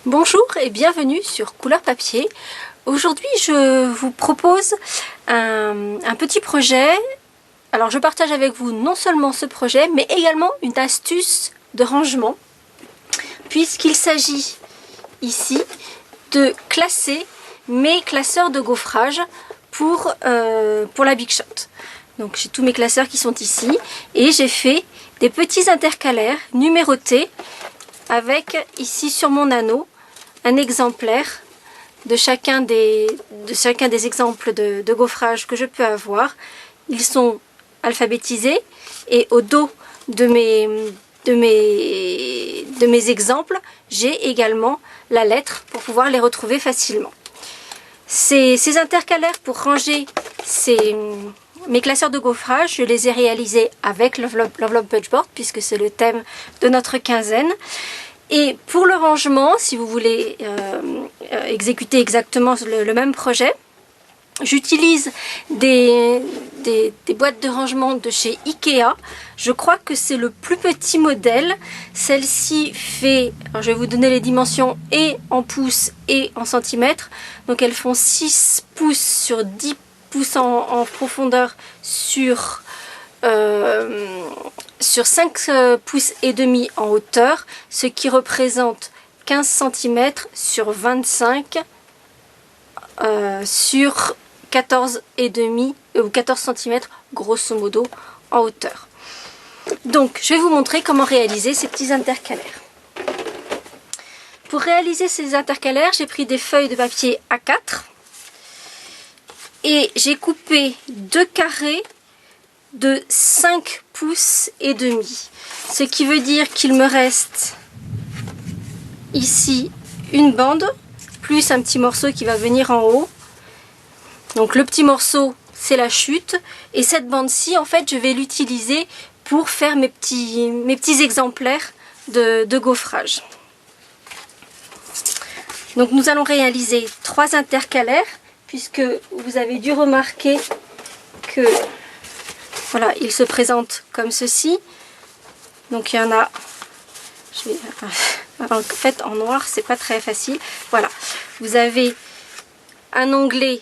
Bonjour et bienvenue sur Couleur Papier. Aujourd'hui je vous propose un petit projet. Alors je partage avec vous non seulement ce projet mais également une astuce de rangement, puisqu'il s'agit ici de classer mes classeurs de gaufrage pour la Big Shot. Donc j'ai tous mes classeurs qui sont ici et j'ai fait des petits intercalaires numérotés avec ici sur mon anneau un exemplaire de chacun des exemples de gaufrage que je peux avoir. Ils sont alphabétisés et au dos de mes exemples, j'ai également la lettre pour pouvoir les retrouver facilement. Ces intercalaires pour ranger mes classeurs de gaufrage, je les ai réalisés avec l'enveloppe Punchboard puisque c'est le thème de notre quinzaine. Et pour le rangement, si vous voulez exécuter exactement le même projet, j'utilise des boîtes de rangement de chez Ikea. Je crois que c'est le plus petit modèle. Celle-ci fait, alors je vais vous donner les dimensions et en pouces et en centimètres. Donc elles font 6 pouces sur 10 pouces en profondeur sur 5 pouces et demi en hauteur, ce qui représente 15 cm sur 25 sur 14 et demi ou 14 cm grosso modo en hauteur. Donc je vais vous montrer comment réaliser ces petits intercalaires. Pour réaliser ces intercalaires, j'ai pris des feuilles de papier A4 et j'ai coupé 2 carrés de 5 pouces et demi, ce qui veut dire qu'il me reste ici une bande plus un petit morceau qui va venir en haut. Donc le petit morceau c'est la chute et cette bande-ci en fait je vais l'utiliser pour faire mes petits exemplaires de gaufrage. Donc nous allons réaliser 3 intercalaires puisque vous avez dû remarquer que voilà, il se présente comme ceci. Donc il y en a, en fait en noir c'est pas très facile. Voilà, vous avez un onglet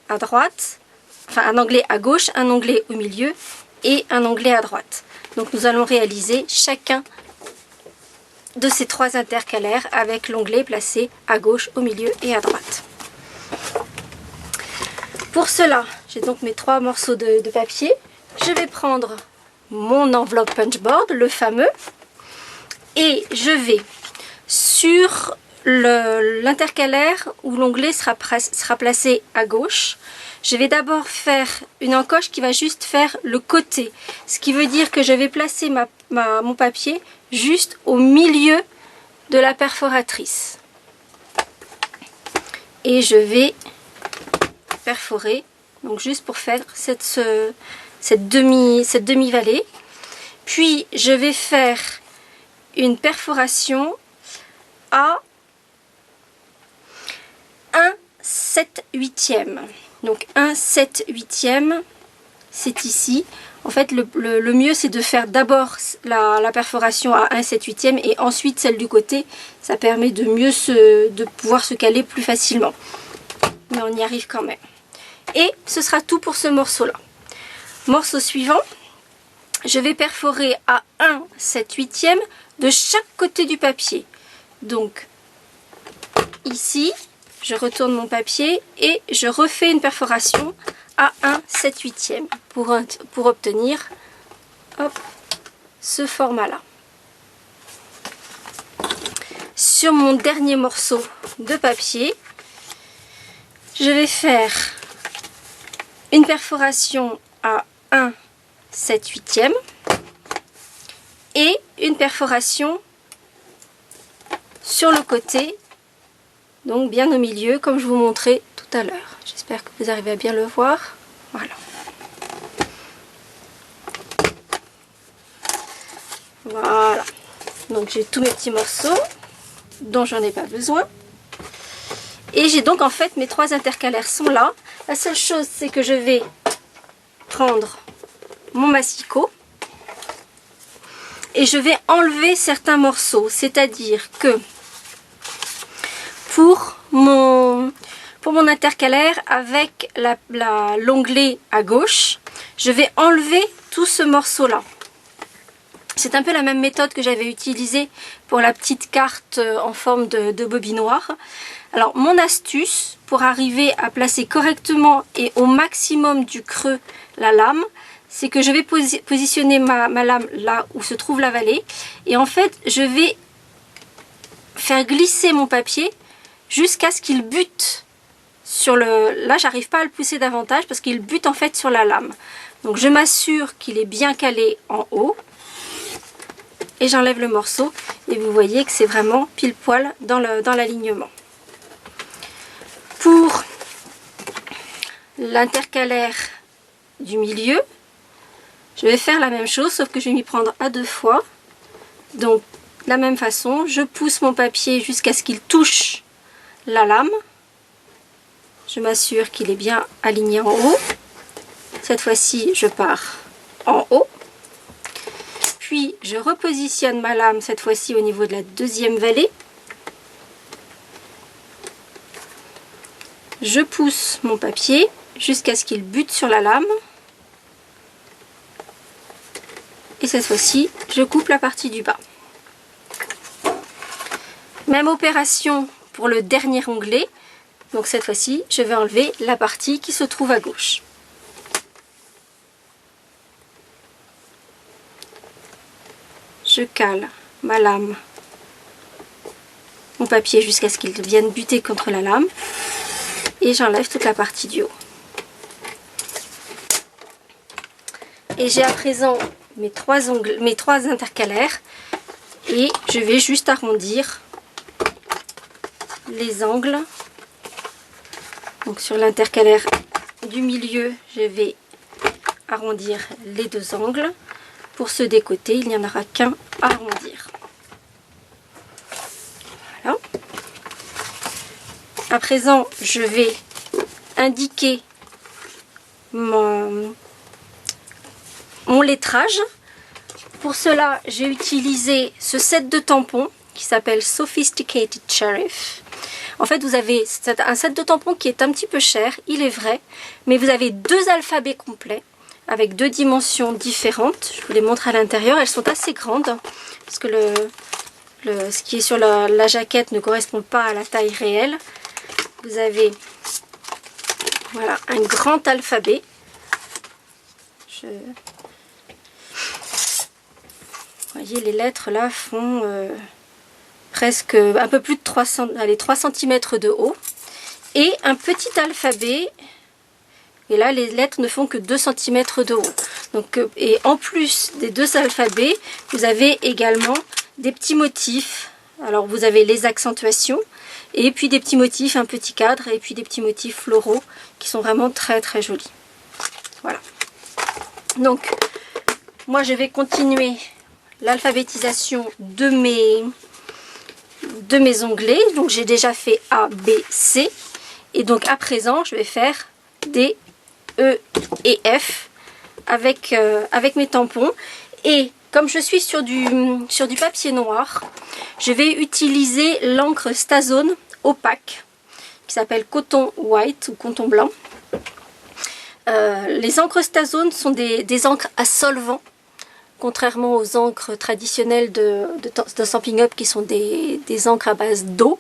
à droite, enfin un onglet à gauche, un onglet au milieu et un onglet à droite. Donc nous allons réaliser chacun de ces 3 intercalaires avec l'onglet placé à gauche, au milieu et à droite. Pour cela, j'ai donc mes 3 morceaux de papier. Je vais prendre mon enveloppe Punchboard, le fameux, et je vais sur l'intercalaire où l'onglet sera placé à gauche, je vais d'abord faire une encoche qui va juste faire le côté. Ce qui veut dire que je vais placer mon papier juste au milieu de la perforatrice. Et je vais perforer, donc juste pour faire cette demi-vallée. Puis je vais faire une perforation à 1/7/8. Donc 1/7/8, c'est ici. En fait le mieux c'est de faire d'abord la perforation à 1/7/8 et ensuite celle du côté. Ça permet de pouvoir se caler plus facilement. Mais on y arrive quand même. Et ce sera tout pour ce morceau-là. Morceau suivant, je vais perforer à 1/7/8 de chaque côté du papier. Donc ici, je retourne mon papier et je refais une perforation à 1/7/8 pour obtenir ce format-là. Sur mon dernier morceau de papier, je vais faire une perforation à 1/7/8 et une perforation sur le côté, donc bien au milieu comme je vous montrais tout à l'heure. J'espère que vous arrivez à bien le voir. Voilà. Voilà. Donc j'ai tous mes petits morceaux dont j'en ai pas besoin. Et j'ai donc en fait mes 3 intercalaires sont là. La seule chose c'est que je vais prendre mon massicot et je vais enlever certains morceaux, c'est-à-dire que pour mon intercalaire avec l'onglet à gauche, je vais enlever tout ce morceau-là. C'est un peu la même méthode que j'avais utilisée pour la petite carte en forme de bobinoir. Alors mon astuce pour arriver à placer correctement et au maximum du creux la lame, c'est que je vais positionner ma lame là où se trouve la vallée. Et en fait, je vais faire glisser mon papier jusqu'à ce qu'il bute sur le... Là, j'arrive pas à le pousser davantage parce qu'il bute en fait sur la lame. Donc je m'assure qu'il est bien calé en haut. Et j'enlève le morceau et vous voyez que c'est vraiment pile poil dans l'alignement. Pour l'intercalaire du milieu, je vais faire la même chose sauf que je vais m'y prendre à 2 fois. Donc de la même façon, je pousse mon papier jusqu'à ce qu'il touche la lame. Je m'assure qu'il est bien aligné en haut. Cette fois-ci, je pars en haut. Puis je repositionne ma lame cette fois-ci au niveau de la deuxième vallée. Je pousse mon papier jusqu'à ce qu'il bute sur la lame. Et cette fois-ci, je coupe la partie du bas. Même opération pour le dernier onglet. Donc cette fois-ci, je vais enlever la partie qui se trouve à gauche. Je cale ma lame, mon papier jusqu'à ce qu'il vienne buter contre la lame et j'enlève toute la partie du haut. Et j'ai à présent mes trois intercalaires et je vais juste arrondir les angles. Donc sur l'intercalaire du milieu, je vais arrondir les 2 angles. Pour ceux des côtés, il n'y en aura qu'un à arrondir. Voilà. À présent, je vais indiquer mon lettrage. Pour cela, j'ai utilisé ce set de tampons qui s'appelle Sophisticated Serif. En fait, vous avez un set de tampons qui est un petit peu cher, il est vrai, mais vous avez 2 alphabets complets avec 2 dimensions différentes. Je vous les montre à l'intérieur, elles sont assez grandes parce que ce qui est sur la jaquette ne correspond pas à la taille réelle. Vous avez voilà, un grand alphabet. Vous voyez, les lettres là font presque un peu plus de 3 cm de haut. Et un petit alphabet. Et là, les lettres ne font que 2 cm de haut. Donc, et en plus des 2 alphabets, vous avez également des petits motifs. Alors, vous avez les accentuations, et puis des petits motifs, un petit cadre, et puis des petits motifs floraux qui sont vraiment très très jolis. Voilà. Donc, moi, je vais continuer l'alphabétisation de mes onglets. Donc, j'ai déjà fait A, B, C. Et donc, à présent, je vais faire D, E et F avec mes tampons. Et comme je suis sur du papier noir, je vais utiliser l'encre Stazone opaque qui s'appelle Coton White ou Coton Blanc. Les encres Stazone sont des encres à solvant, contrairement aux encres traditionnelles de Stampin' Up qui sont des encres à base d'eau.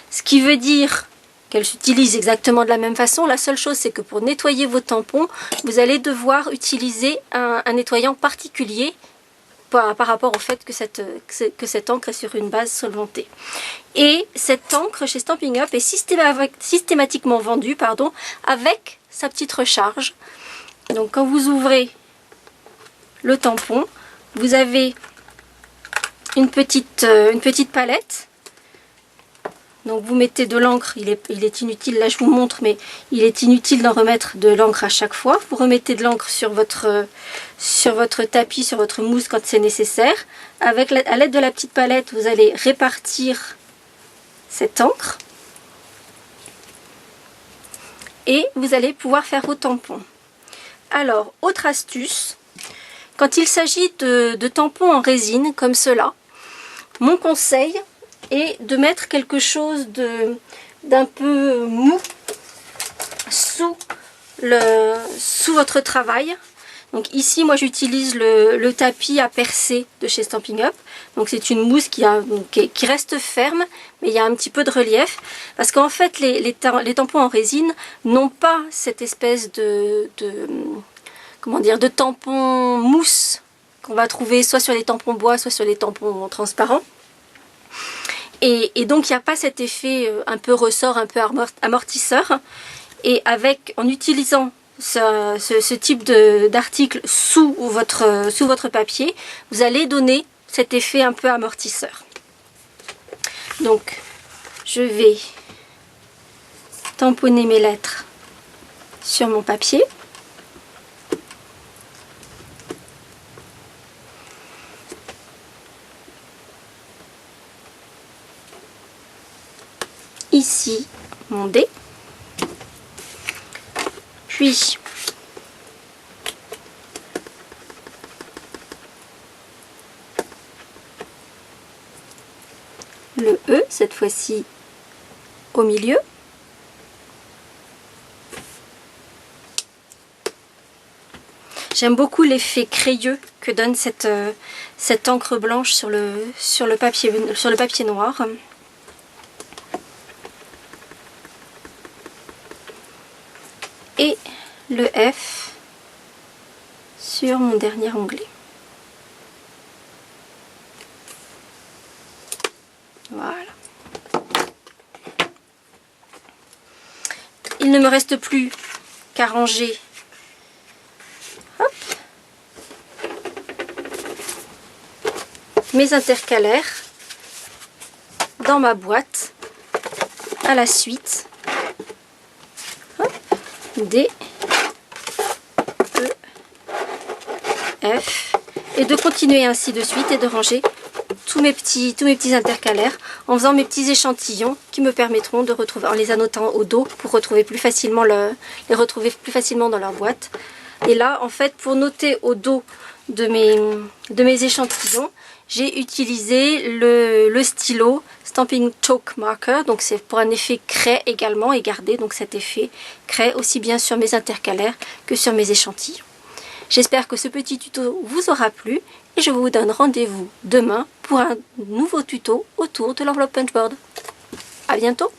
Ce qui veut dire qu'elles s'utilisent exactement de la même façon. La seule chose, c'est que pour nettoyer vos tampons, vous allez devoir utiliser un nettoyant particulier par rapport au fait que cette encre est sur une base solvantée. Et cette encre chez Stampin' Up est systématiquement vendue avec sa petite recharge. Donc quand vous ouvrez le tampon, vous avez une petite palette. Donc vous mettez de l'encre, il est inutile, là je vous montre, mais il est inutile d'en remettre de l'encre à chaque fois. Vous remettez de l'encre sur votre tapis, sur votre mousse quand c'est nécessaire. À l'aide de la petite palette, vous allez répartir cette encre. Et vous allez pouvoir faire vos tampons. Alors, autre astuce, quand il s'agit de tampons en résine comme cela, mon conseil est de mettre quelque chose d'un peu mou sous votre travail. Donc ici, moi j'utilise le tapis à percer de chez Stampin' Up. Donc c'est une mousse qui reste ferme, mais il y a un petit peu de relief. Parce qu'en fait, les tampons en résine n'ont pas cette espèce comment dire, de tampon mousse qu'on va trouver soit sur les tampons bois, soit sur les tampons transparents. Et donc il n'y a pas cet effet un peu ressort, un peu amortisseur. Et en utilisant ce type d'article sous votre papier, vous allez donner cet effet un peu amortisseur. Donc, je vais tamponner mes lettres sur mon papier. Ici, mon dé. Puis, le E, cette fois-ci au milieu. J'aime beaucoup l'effet crayeux que donne cette encre blanche sur le papier noir. Et le F sur mon dernier onglet. Voilà. Il ne me reste plus qu'à ranger mes intercalaires dans ma boîte à la suite. Hop. D, E, F, et de continuer ainsi de suite et de ranger tous mes petits intercalaires en faisant mes petits échantillons qui me permettront de retrouver, en les annotant au dos pour retrouver plus facilement les retrouver plus facilement dans leur boîte. Et là, en fait, pour noter au dos de mes échantillons, j'ai utilisé le stylo Stampin' Chalk Marker, donc c'est pour un effet craie également, et garder donc cet effet craie aussi bien sur mes intercalaires que sur mes échantillons. J'espère que ce petit tuto vous aura plu et je vous donne rendez-vous demain pour un nouveau tuto autour de l'enveloppe punchboard. À bientôt!